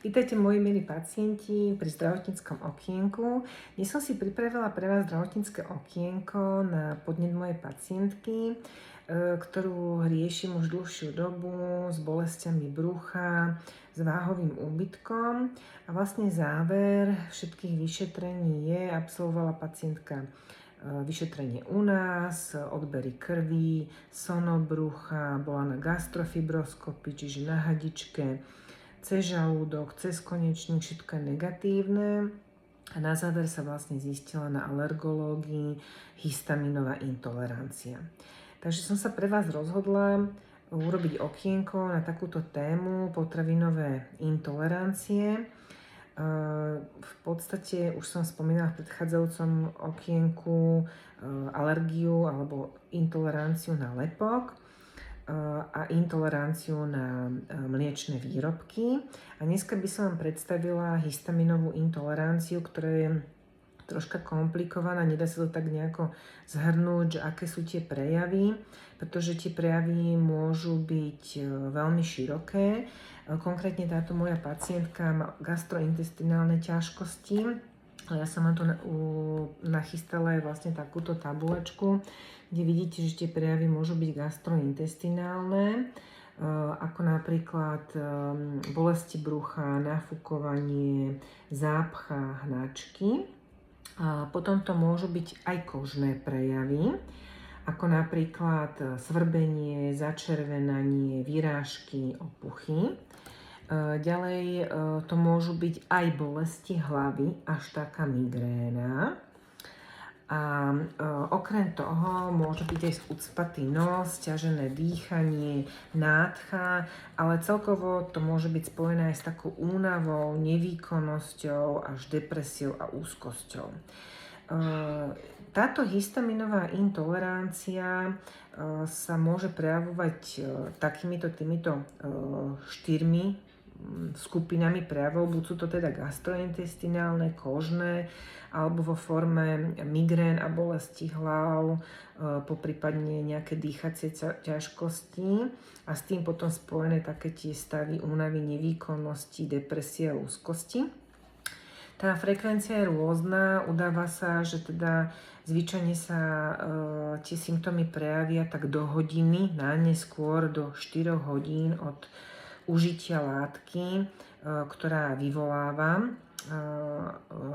Vítajte moji milí pacienti pri zdravotníckom okienku. Dnes som si pripravila pre vás zdravotnícke okienko na podnet mojej pacientky, ktorú riešim už dlhšiu dobu s bolestiami brucha, s váhovým úbytkom. A vlastne záver všetkých vyšetrení je, absolvovala pacientka vyšetrenie u nás, odbery krvi, sonobrucha, bola na gastrofibroskopii, čiže na hadičke, cez žalúdok, cez konečník, všetko je negatívne. A na záver sa vlastne zistila na alergológii histaminová intolerancia. Takže som sa pre vás rozhodla urobiť okienko na takúto tému potravinové intolerancie. V podstate už som spomínala v predchádzajúcom okienku alergiu alebo intoleranciu na lepok a intoleranciu na mliečne výrobky. A dneska by som vám predstavila histaminovú intoleranciu, ktorá je troška komplikovaná, nedá sa to tak nejako zhrnúť, že aké sú tie prejavy, pretože tie prejavy môžu byť veľmi široké. Konkrétne táto moja pacientka má gastrointestinálne ťažkosti. Ja som vám tu nachystala aj vlastne takúto tabulečku, kde vidíte, že tie prejavy môžu byť gastrointestinálne, ako napríklad bolesti brucha, nafúkovanie, zápcha, hnačky. A potom to môžu byť aj kožné prejavy, ako napríklad svrbenie, začervenanie, vyrážky, opuchy. Ďalej to môžu byť aj bolesti hlavy, až taká migréna. A okrem toho môže byť aj ucpatý nos, ťažené dýchanie, nádcha, ale celkovo to môže byť spojené aj s takou únavou, nevýkonnosťou, až depresiou a úzkosťou. Táto histaminová intolerancia sa môže prejavovať týmito štyrmi skupinami prejavov, buď sú to teda gastrointestinálne, kožné, alebo vo forme migrén a bolesti hlav, poprípadne nejaké dýchacie ťažkosti a s tým potom spojené také tie stavy únavy, nevýkonnosti, depresie a úzkosti. Tá frekvencia je rôzna, udáva sa, že teda zvyčajne sa tie symptómy prejavia tak do hodiny, najneskôr do 4 hodín od užitia látky, ktorá vyvoláva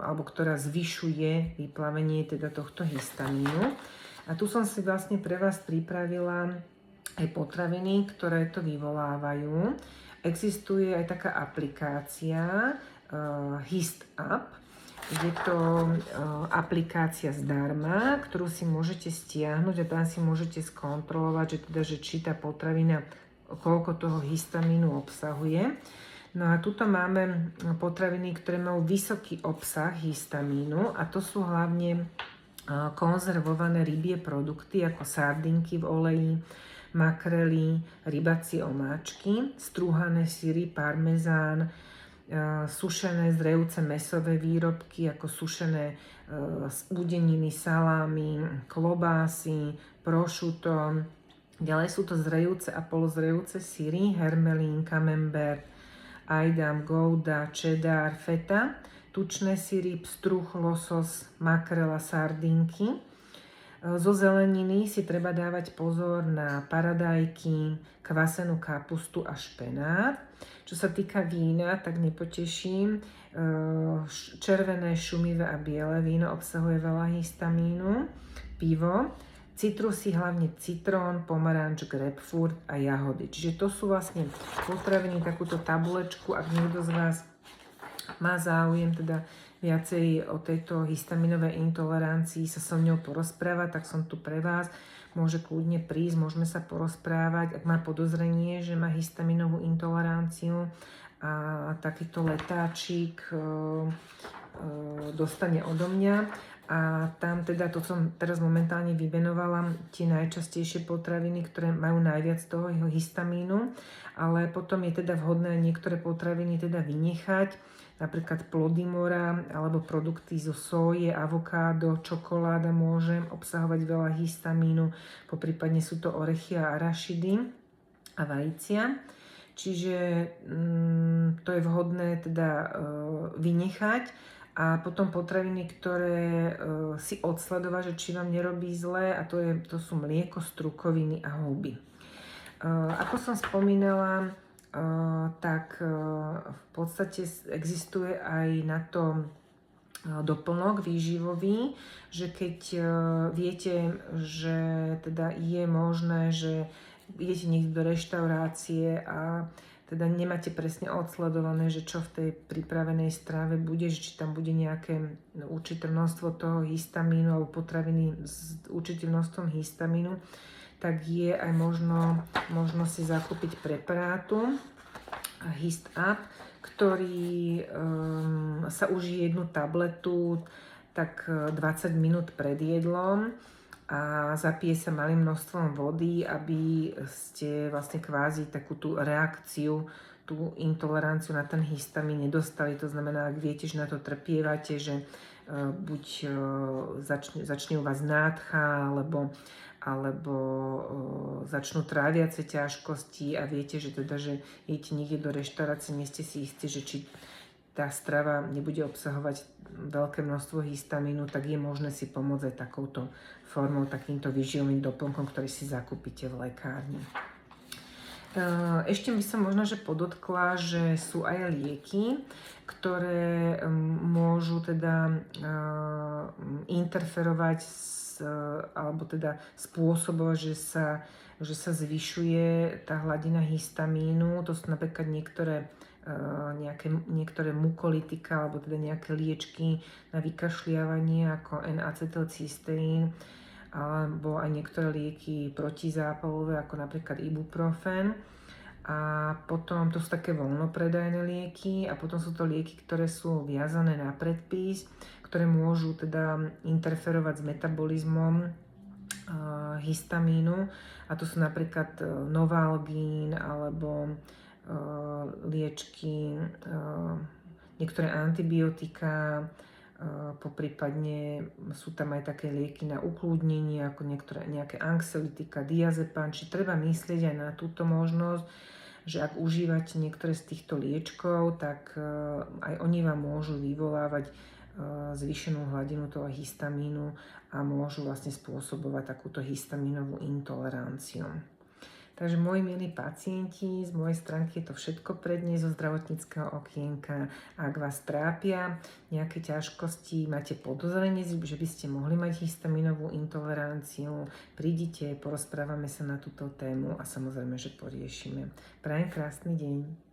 alebo ktorá zvyšuje vyplavenie teda tohto histamínu. A tu som si vlastne pre vás pripravila aj potraviny, ktoré to vyvolávajú. Existuje aj taká aplikácia HistUp. Je to aplikácia zdarma, ktorú si môžete stiahnuť a tam si môžete skontrolovať, že či tá potravina koľko toho histamínu obsahuje. No a tuto máme potraviny, ktoré majú vysoký obsah histamínu a to sú hlavne konzervované rybie produkty ako sardinky v oleji, makrely, rybacie omáčky, strúhané syry, parmezán, sušené zrejúce mäsové výrobky ako sušené údeniny, salámy, klobásy, prosciutto. Ďalej sú to zrejúce a polozrejúce syry, hermelín, camembert, Edam, gouda, cheddar, feta, tučné syry, pstruh, losos, makrela, sardinky. Zo zeleniny si treba dávať pozor na paradajky, kvasenú kapustu a špenát. Čo sa týka vína, tak nepoteším. Červené, šumivé a biele víno obsahuje veľa histamínu. Pivo, citrusy, hlavne citrón, pomaranč, grapefruit a jahody. Čiže to sú vlastne potraviny, takúto tabulečku. Ak niekto z vás má záujem teda viacej o tejto histaminovej intolerancii sa so mňou porozprávať, tak som tu pre vás. Môže kľudne prísť, môžeme sa porozprávať, ak má podozrenie, že má histaminovú intoleranciu a takýto letáčik dostane odo mňa. A tam teda to som teraz momentálne vymenovala tie najčastejšie potraviny, ktoré majú najviac toho jeho histamínu, ale potom je teda vhodné niektoré potraviny teda vynechať, napríklad plody mora alebo produkty zo soje, avokádo, čokoláda môže obsahovať veľa histamínu, poprípadne sú to orechy a arašidy a vajcia. Čiže to je vhodné teda vynechať a potom potraviny, ktoré si odsledovať, že či vám nerobí zle, a to sú mlieko, strukoviny a houby. Ako som spomínala, tak v podstate existuje aj na to doplnok výživový, že keď viete, že teda je možné, že idete niekde do reštaurácie a teda nemáte presne odsledované, že čo v tej pripravenej strave bude, že či tam bude nejaké určité množstvo toho histamínu alebo potraviny s určitým množstvom histamínu, tak je aj možno si zakúpiť preparátu Hist Up, ktorý sa užije jednu tabletu tak 20 minút pred jedlom a zapije sa malým množstvom vody, aby ste vlastne kvázi takú tú reakciu, tú intoleranciu na ten histamín nedostali. To znamená, ak viete, že na to trpievate, že buď začne u vás nádcha, alebo začnú tráviace ťažkosti a viete, že teda, že idete niekde do reštaurácie, nie ste si istí, že či tá strava nebude obsahovať veľké množstvo histamínu, tak je možné si pomôcť aj takouto formou, takýmto výživovým doplnkom, ktorý si zakúpite v lekárni. Ešte by som možno že podotkla, že sú aj lieky, ktoré môžu teda interferovať alebo teda spôsobovať, že sa zvyšuje tá hladina histamínu. To sú napríklad niektoré mukolitika alebo teda nejaké liečky na vykašliavanie ako N-acetylcysteín alebo aj niektoré lieky protizápalové ako napríklad ibuprofen. A potom to sú také voľnopredajné lieky a potom sú to lieky, ktoré sú viazané na predpis, ktoré môžu teda interferovať s metabolizmom histamínu, a to sú napríklad Novalgín alebo liečky, niektoré antibiotika, poprípadne sú tam aj také lieky na ukľudnenie, ako nejaké anxiolytika, diazepam, či treba myslieť aj na túto možnosť, že ak užívate niektoré z týchto liečkov, tak aj oni vám môžu vyvolávať zvýšenú hladinu toho histamínu a môžu vlastne spôsobovať takúto histamínovú intoleranciu. Takže moji milí pacienti, z mojej stránky je to všetko pre dnes zo zdravotníckeho okienka. Ak vás trápia nejaké ťažkosti, máte podozrenie, že by ste mohli mať histamínovú intoleranciu, prídite, porozprávame sa na túto tému a samozrejme, že poriešime. Prajem krásny deň.